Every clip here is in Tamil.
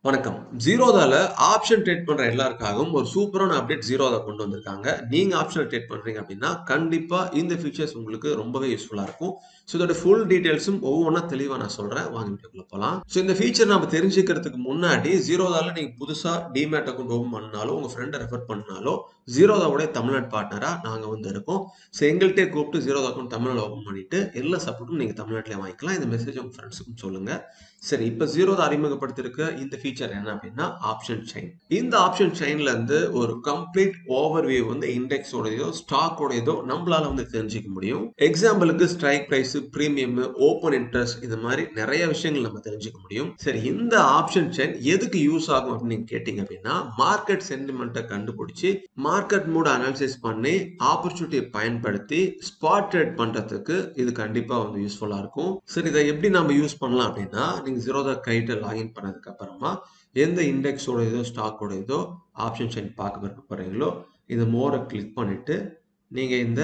வணக்கம். ஜீரோதால ஆப்ஷன் ட்ரேட் பண்ற எல்லாருக்காகவும் ஒரு சூப்பரான அப்டேட் ஜீரோதா கொண்டு வந்திருக்காங்க. நீங்க ஆப்ஷன்ல ட்ரேட் பண்றீங்க அப்படின்னா, கண்டிப்பா இந்த ஃபீச்சர்ஸ் உங்களுக்கு ரொம்பவே யூஸ்ஃபுல்லா இருக்கும். ஸோ இதோட ஃபுல் டீடைல்ஸும் ஒவ்வொன்னா தெளிவா நான் சொல்றேன். வாங்க வீடியோக்குள்ள போலாம். ஸோ இந்த ஃபீச்சர் நாம தெரிஞ்சுக்கிறதுக்கு முன்னாடி, ஜீரோதால நீங்க புதுசா டீமேட் அக்கவுண்ட் ஓப்பன் பண்ணாலோ, உங்க ஃப்ரெண்ட ரெஃபர் பண்ணாலோ, ஜீரோதாவுடைய தமிழ்நாடு பார்ட்னரா நாங்க வந்து இருக்கோம். ஸோ எங்கள்ட்டயே கூப்பிட்டு ஜீரோதா அக்கவுண்ட் தமிழ்ல ஓப்பன் பண்ணிட்டு, எல்லா சப்போர்ட்டும் நீங்க தமிழ்நாட்டிலே வாங்கிக்கலாம். இந்த மெசேஜ் உங்க ஃப்ரெண்ட்ஸுக்கும் சொல்லுங்க. சரி, இப்ப ஜீரோதா அறிமுகப்படுத்தியிருக்க இந்த ஃபீச்சர் என்ன அப்படின்னா ஆப்ஷன் செயின். இந்த ஆப்ஷன் செயின்ல இருந்து ஒரு கம்ப்ளீட் ஓவர்வியூ வந்து இண்டெக்ஸோடயோ ஸ்டாக்கோடயதோ நம்மளால வந்து தெரிஞ்சுக்க முடியும். எக்ஸாம்பிளுக்கு strike price, premium, open interest இந்த மாதிரி நிறைய விஷயங்கள் நம்ம தெரிஞ்சுக்க முடியும். சரி, இந்த ஆப்ஷன் செயின் எதுக்கு யூஸ் ஆகும் அப்படின்னு நீங்க கேட்டீங்க அப்படின்னா, மார்க்கெட் சென்டிமெண்ட்டை கண்டுபிடிச்சு மார்க்கெட் மூட் அனாலிசிஸ் பண்ணி ஆப்பர்ச்சுனிட்டியை பயன்படுத்தி ஸ்பாட் ட்ரேட் பண்றதுக்கு இது கண்டிப்பா வந்து யூஸ்ஃபுல்லா இருக்கும். சரி, இதை எப்படி நம்ம யூஸ் பண்ணலாம் அப்படின்னா, நீங்க ஜீரோதா கைட்ட லாகின் பண்ணதுக்கு அப்புறமா எந்த இண்டெக்ஸோட இதோ ஸ்டாக்கோட இதோ ஆப்ஷன் செயின் பார்க்க விருப்பப்படுறீங்களோ இந்த மோரை கிளிக் பண்ணிட்டு நீங்க இந்த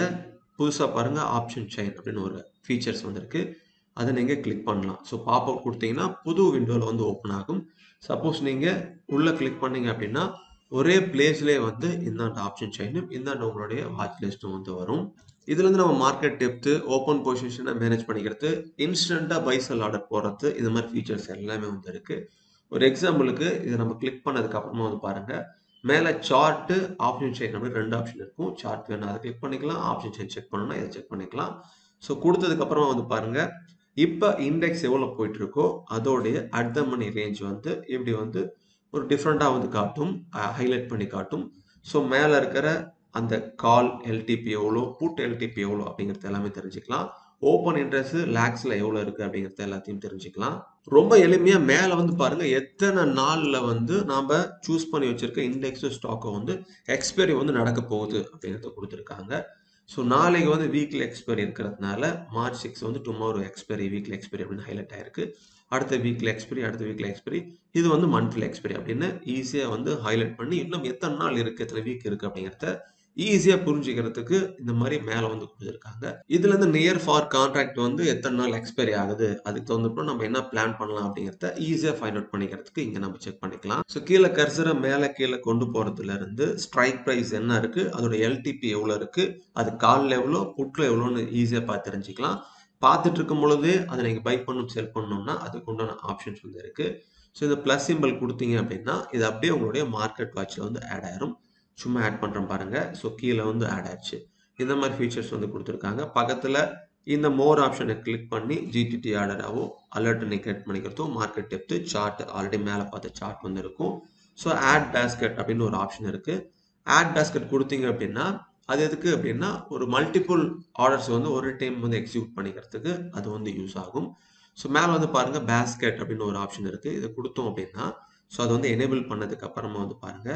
புதுசா பாருங்க ஆப்ஷன் செயின் அப்படின்னு ஒரு ஃபீச்சர்ஸ் வந்திருக்கு. அதை நீங்க கிளிக் பண்ணலாம். ஸோ பாப்அப் கொடுத்தீங்கன்னா புது விண்டோல வந்து ஓப்பன் ஆகும். சப்போஸ் நீங்க உள்ள கிளிக் பண்ணீங்க அப்படின்னா ஒரே பிளேஸ்லயே வந்து இந்தாண்ட ஆப்ஷன் செயினும் இந்தாண்ட உங்களுடைய வாட்ச் லிஸ்ட்டும் வந்து வரும். இதுல இருந்து நம்ம மார்க்கெட் டெப்த், ஓப்பன் பொசிஷனை மேனேஜ் பண்ணிக்கிறது, இன்ஸ்டன்டா பை செல் ஆர்டர் போடுறது, இந்த மாதிரி ஃபீச்சர்ஸ் எல்லாமே வந்து இருக்கு. ஒரு எக்ஸாம்பிளுக்கு இதை நம்ம கிளிக் பண்ணதுக்கு அப்புறமா வந்து பாருங்க, மேல சார்ட், ஆப்ஷன் செயின் அப்படின்னு ரெண்டு ஆப்ஷன் இருக்கும். சார்ட் வேணும் அதை கிளிக் பண்ணிக்கலாம், ஆப்ஷன் செயின் செக் பண்ணணும்னா இதை செக் பண்ணிக்கலாம். ஸோ கொடுத்ததுக்கு அப்புறமா வந்து பாருங்க, இப்ப இண்டெக்ஸ் எவ்வளவு போயிட்டு இருக்கோ அதோடைய அட் த மணி ரேஞ்ச் வந்து இப்படி வந்து ஒரு டிஃப்ரெண்டா வந்து காட்டும், ஹைலைட் பண்ணி காட்டும். ஸோ மேல இருக்கிற அந்த கால் எல்டிபி எவ்வளோ, புட் எல்டிபி எவ்வளோ அப்படிங்கிறது எல்லாமே தெரிஞ்சுக்கலாம். ஓப்பன் இன்ட்ரெஸ்ட் லேக்ஸ்ல எவ்வளோ இருக்கு அப்படிங்கிறது எல்லாத்தையும் தெரிஞ்சுக்கலாம். ரொம்ப எளிமையா மேல வந்து பாருங்க எத்தனை நாள்ல வந்து நாம சூஸ் பண்ணி வச்சிருக்க இண்டெக்ஸ் ஸ்டாக்கை வந்து எக்ஸ்பைரி வந்து நடக்க போகுது அப்படிங்கிறத கொடுத்துருக்காங்க. ஸோ நாளைக்கு வந்து வீக்லி எக்ஸ்பைரி இருக்கிறதுனால மார்ச் 6 வந்து டுமாரோ எக்ஸ்பைரி, வீக்லி எக்ஸ்பைரி அப்படின்னு ஹைலைட் ஆயிருக்கு. அடுத்த வீக்லி எக்ஸ்பைரி, அடுத்த வீக்லி எக்ஸ்பைரி, இது வந்து மந்த்லி எக்ஸ்பைரி அப்படின்னு ஈஸியா வந்து ஹைலைட் பண்ணி இன்னும் எத்தனை நாள் இருக்கு, எத்தனை வீக் இருக்கு அப்படிங்கிறத ஈஸியா புரிஞ்சுக்கிறதுக்கு இந்த மாதிரி மேல வந்து கொடுத்துருக்காங்க. இதுல இருந்து நியர் ஃபார் கான்ட்ராக்ட் வந்து எத்தனை நாள் எக்ஸ்பைரி ஆகுது, அதுக்கு தகுந்தப்போ நம்ம என்ன பிளான் பண்ணலாம் அப்படிங்கிறத ஈஸியா ஃபைண்ட் அவுட் பண்ணிக்கிறதுக்கு இங்க நம்ம செக் பண்ணிக்கலாம். ஸோ கீழே கர்சரை மேல கீழே கொண்டு போறதுல இருந்து ஸ்ட்ரைக் பிரைஸ் என்ன இருக்கு, அதோட எல்டிபி எவ்வளவு இருக்கு, அது கால்ல எவ்வளோ, புட்ல எவ்வளோன்னு ஈஸியா பார்த்து தெரிஞ்சுக்கலாம். பார்த்துட்டு இருக்கும் பொழுதே அதை நீங்க பை பண்ணும், செல் பண்ணணும்னா அதுக்கு உண்டான ஆப்ஷன்ஸ் வந்து இருக்கு. ஸோ இந்த பிளஸ் சிம்பிள் கொடுத்தீங்க அப்படின்னா இது அப்படியே உங்களுடைய மார்க்கெட் வாட்ச்ல வந்து ஆட் ஆயிரும். சும்மா ஆட் பண்றேன் பாருங்க. ஸோ கீழே வந்து ஆட் ஆயிடுச்சு. இந்த மாதிரி ஃபீச்சர்ஸ் வந்து கொடுத்துருக்காங்க. பக்கத்துல இந்த மோர் ஆப்ஷனை கிளிக் பண்ணி ஜிடிடி ஆர்டராவோ அலர்ட் நீங்க கிரியேட் பண்ணிக்கிறதோ, மார்க்கெட் டெப்த், சார்ட் ஆல்ரெடி மேலே பார்த்த சார்ட் வந்து இருக்கும். ஸோ ஆட் பேஸ்கெட் அப்படின்னு ஒரு ஆப்ஷன் இருக்கு. ஆட் பேஸ்கெட் கொடுத்தீங்க அப்படின்னா அது எதுக்கு அப்படின்னா ஒரு மல்டிபிள் ஆர்டர்ஸ் வந்து ஒரு டைம் வந்து எக்ஸிக்யூட் பண்ணிக்கிறதுக்கு அது வந்து யூஸ் ஆகும். ஸோ மேலே வந்து பாருங்க பேஸ்கெட் அப்படின்னு ஒரு ஆப்ஷன் இருக்கு. இதை கொடுத்தோம் அப்படின்னா ஸோ அதை வந்து எனேபிள் பண்ணதுக்கு அப்புறமா வந்து பாருங்க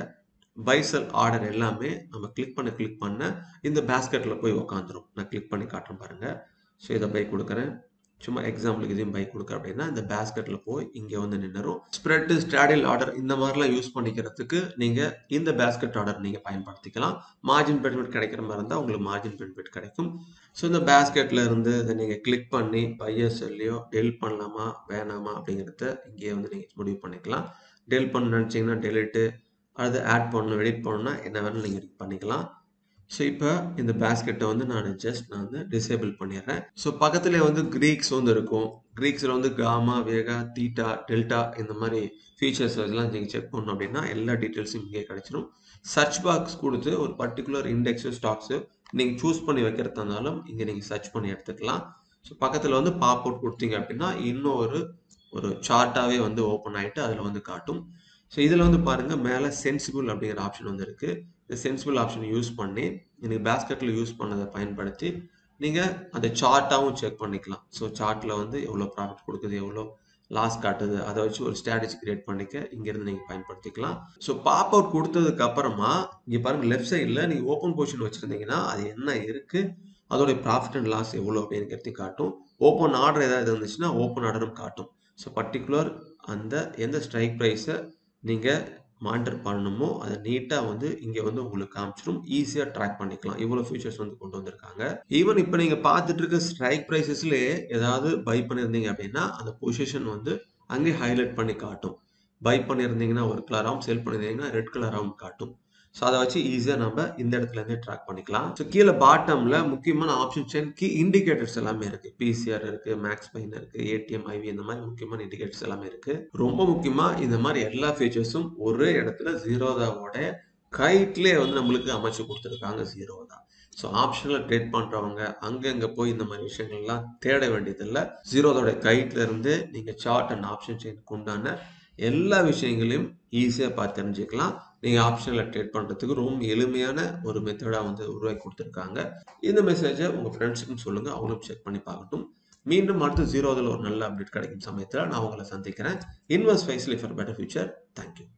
பை செல் ஆர்டர் எல்லாமே நம்ம கிளிக் பண்ண இந்த பேஸ்கெட்ல போய் உக்காந்துரும். நான் கிளிக் பண்ணி காட்டுறேன் பாருங்க. ஸோ இதை பை கொடுக்குறேன். சும்மா எக்ஸாம்பிளுக்கு இதையும் பை கொடுக்குறேன் அப்படின்னா இந்த பேஸ்கெட்ல போய் இங்க வந்து நின்னுரும். ஸ்ப்ரெட், ஸ்ட்ராடில் ஆர்டர் இந்த மாதிரிலாம் யூஸ் பண்ணிக்கிறதுக்கு நீங்க இந்த பேஸ்கெட் ஆர்டர் நீங்க பயன்படுத்திக்கலாம். மார்ஜின் பெனிஃபிட் கிடைக்கிற மாதிரி இருந்தால் உங்களுக்கு மார்ஜின் பெனிஃபிட் கிடைக்கும். ஸோ இந்த பேஸ்கெட்ல இருந்து இதை நீங்க கிளிக் பண்ணி பையோ செல்லையோ டெல் பண்ணலாமா வேணாமா அப்படிங்கிறத இங்கேயே வந்து நீங்க முடிவு பண்ணிக்கலாம். டெல் பண்ண நினைச்சீங்கன்னா டெலிட்டு, அது ஆட் பண்ணணும், எடிட் பண்ணணும்னா என்ன வேணாலும் நீங்க பண்ணிக்கலாம். ஸோ இப்போ இந்த பேஸ்கெட்டை வந்து நான் வந்து டிசேபிள் பண்ணிடுறேன். ஸோ பக்கத்துல வந்து கிரீக்ஸ் வந்து இருக்கும். கிரீக்ஸில் வந்து காமா, வேகா, தீட்டா, டெல்டா இந்த மாதிரி ஃபீச்சர்ஸ் இதெல்லாம் நீங்கள் செக் பண்ணணும் அப்படின்னா எல்லா டீட்டெயில்ஸும் இங்கே கிடைச்சிடும். சர்ச் பாக்ஸ் கொடுத்து ஒரு பர்டிகுலர் இண்டெக்ஸு, ஸ்டாக்ஸு நீங்கள் சூஸ் பண்ணி வைக்கிறதா இருந்தாலும் இங்கே நீங்கள் சர்ச் பண்ணி எடுத்துக்கலாம். ஸோ பக்கத்தில் வந்து பாப் அவுட் கொடுத்தீங்க அப்படின்னா இன்னும் ஒரு சார்ட்டாகவே வந்து ஓப்பன் ஆகிட்டு அதில் வந்து காட்டும். ஸோ இதில் வந்து பாருங்க மேலே சென்சிபிள் அப்படிங்கிற ஆப்ஷன் வந்து இருக்கு. இந்த சென்சிபிள் ஆப்ஷன் யூஸ் பண்ணி எனக்கு பேஸ்கெட்டில் யூஸ் பண்ணதை பயன்படுத்தி நீங்கள் அந்த சார்ட்டாகவும் செக் பண்ணிக்கலாம். ஸோ சார்ட்டில் வந்து எவ்வளோ ப்ராஃபிட் கொடுக்குது, எவ்வளோ லாஸ் காட்டுது, அதை வச்சு ஒரு ஸ்ட்ராட்டஜி கிரியேட் பண்ணிக்க இங்கேருந்து நீங்கள் பயன்படுத்திக்கலாம். ஸோ பாப் அவுட் கொடுத்ததுக்கு அப்புறமா இங்கே பாருங்க லெஃப்ட் சைடில் நீங்கள் ஓப்பன் பொசிஷன் வச்சுருந்தீங்கன்னா அது என்ன இருக்கு, அதோடைய ப்ராஃபிட் அண்ட் லாஸ் எவ்வளோ அப்படிங்கிறது காட்டும். ஓப்பன் ஆர்டர் ஏதாவது இருந்துச்சுன்னா ஓப்பன் ஆர்டரும் காட்டும். ஸோ பர்டிகுலர் அந்த எந்த ஸ்ட்ரைக் ப்ரைஸை நீங்கள் மானிட்டர் பண்ணணுமோ அதை நீட்டாக வந்து இங்கே வந்து உங்களுக்கு காமிச்சிடும். ஈஸியாக ட்ராக் பண்ணிக்கலாம். இவ்வளோ ஃபீச்சர்ஸ் வந்து கொண்டு வந்திருக்காங்க. ஈவன் இப்போ நீங்கள் பார்த்துட்டு இருக்க ஸ்ட்ரைக் ப்ரைஸஸ்லேயே ஏதாவது பை பண்ணியிருந்தீங்க அப்படின்னா அந்த பொசிஷன் வந்து அங்கே ஹைலைட் பண்ணி காட்டும். பை பண்ணியிருந்தீங்கன்னா ஒரு கலராகவும், செல் பண்ணியிருந்தீங்கன்னா ரெட் கலராகவும் காட்டும். ஸோ அதை வச்சு ஈஸியாக நம்ம இந்த இடத்துல இருந்தே ட்ராக் பண்ணிக்கலாம். ஸோ கீழே பாட்டம்ல முக்கியமான ஆப்ஷன் செயின் கீ இண்டிகேட்டர்ஸ் எல்லாமே இருக்கு. பிசிஆர் இருக்கு, மேக்ஸ் பைன் இருக்கு, ஏடிஎம், ஐவி இந்த மாதிரி முக்கியமான இண்டிகேட்டர்ஸ் எல்லாமே இருக்கு. ரொம்ப முக்கியமா இந்த மாதிரி எல்லா ஃபீச்சர்ஸும் ஒரே இடத்துல ஜீரோதாவோட கைட்லேயே வந்து நம்மளுக்கு அமைச்சு கொடுத்துருக்காங்க ஜீரோதா. ஸோ ஆப்ஷனில் ட்ரேட் பண்ணுறவங்க அங்கங்கே போய் இந்த மாதிரி விஷயங்கள்லாம் தேட வேண்டியதில்லை. ஜீரோதோட கைட்ல இருந்து நீங்கள் சார்ட் அண்ட் ஆப்ஷன் செயினுக்கு உண்டான எல்லா விஷயங்களையும் ஈஸியாக பார்த்து தெரிஞ்சுக்கலாம். நீங்கள் ஆப்ஷனில் ட்ரேட் பண்ணுறதுக்கு ரொம்ப எளிமையான ஒரு மெத்தடாக வந்து உருவாக்கி கொடுத்துருக்காங்க. இந்த மெசேஜை உங்கள் ஃப்ரெண்ட்ஸுக்கும் சொல்லுங்கள், அவங்களும் செக் பண்ணி பார்க்கட்டும். மீண்டும் அடுத்து ஜீரோதில் ஒரு நல்ல அப்டேட் கிடைக்கும் சமயத்தில் நான் உங்களை சந்திக்கிறேன். Invest wisely for better future. Thank you.